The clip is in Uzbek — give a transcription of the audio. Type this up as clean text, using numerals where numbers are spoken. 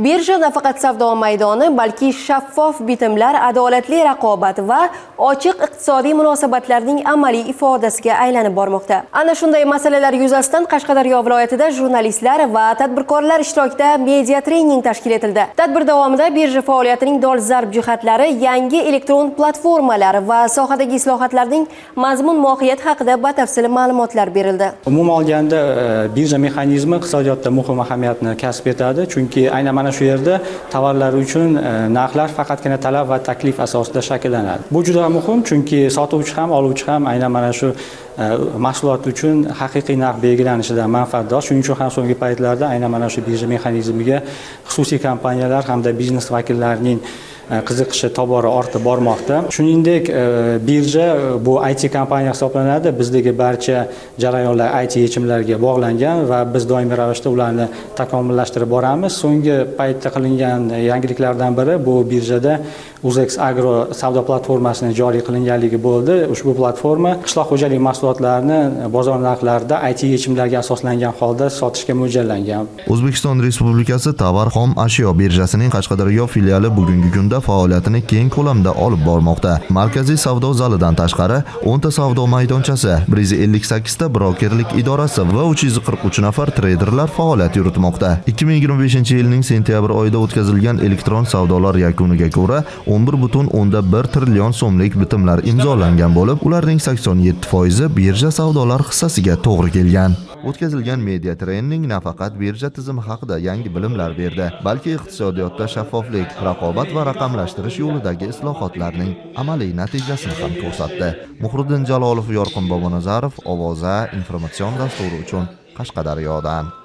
Birja nafaqat savdo maydoni, balki shaffof bitimlar, adolatli raqobat va ochiq iqtisodiy munosabatlarning amaliy ifodasiga aylanib bormoqda. Ana shunday masalalar yuzasidan Qashqadaryo viloyatida jurnalistlar va tadbirkorlar ishtirokida media trening tashkil etildi. Tadbir davomida birja faoliyatining dolzarb jihatlari, yangi elektron platformalar va sohadagi islohotlarning mazmun mohiyati haqida batafsil ma'lumotlar berildi. Umuman olganda birja mexanizmi iqtisodiyotda muhim ahamiyatni kasb etadi, chunki aynan mana shu yerda tovarlar uchun narxlar faqatgina talab va taklif asosida shakllanadi. Bu juda muhim, chunki sotuvchi ham, oluvchi ham aynan mana shu mahsulot uchun haqiqiy narx belgilanishidan manfaatdor. Shuning uchun ham so'nggi paytlarda aynan mana shu birja mexanizmiga xususiy kompaniyalar hamda biznes vakillarining qiziqishi tobora ortib bormoqda. Shuningdek, birja bu IT kompaniya hisoblanadi. Bizdagi barcha jarayonlar IT yechimlarga bog'langan va biz doimiy ravishda ularni takomillashtirib boramiz. So'nggi paytda qilingan yangiliklardan biri bu birjada Uzex Agro savdo platformasini joriy qilinganligi bo'ldi. Ushbu platforma qishloq xo'jalik mahsulotlarini bozor narxlarida IT yechimlarga asoslangan holda sotishga mo'ljallangan. O'zbekiston Respublikasi tovar xom ashyo birjasining Qashqadaryo filiali bugungi kunda faoliyatini keng ko'lamda olib bormoqda. Markaziy savdo zalidan tashqari 10 ta savdo maydonchasi, 158 ta brokerlik idorasi va 343 nafar treyderlar faoliyat yuritmoqda. 2025-yilning sentyabr oyida o'tkazilgan elektron savdolar yakuniga ko'ra 11,1 trillion so'mlik bitimlar imzolangan bo'lib, ularning 87% birja savdolar hissasiga to'g'ri kelgan. O'tkazilgan media trening nafaqat birja tizimi haqida yangi bilimlar berdi, balki iqtisodiyotda shaffoflik, raqobat va raqamlashtirish yo'lidagi islohotlarning amaliy natijasini ham ko'rsatdi. Muhriddin Jalolov, Yorqin Bobonazarov, Ovoza informatsion dasturi uchun Qashqadaryodan.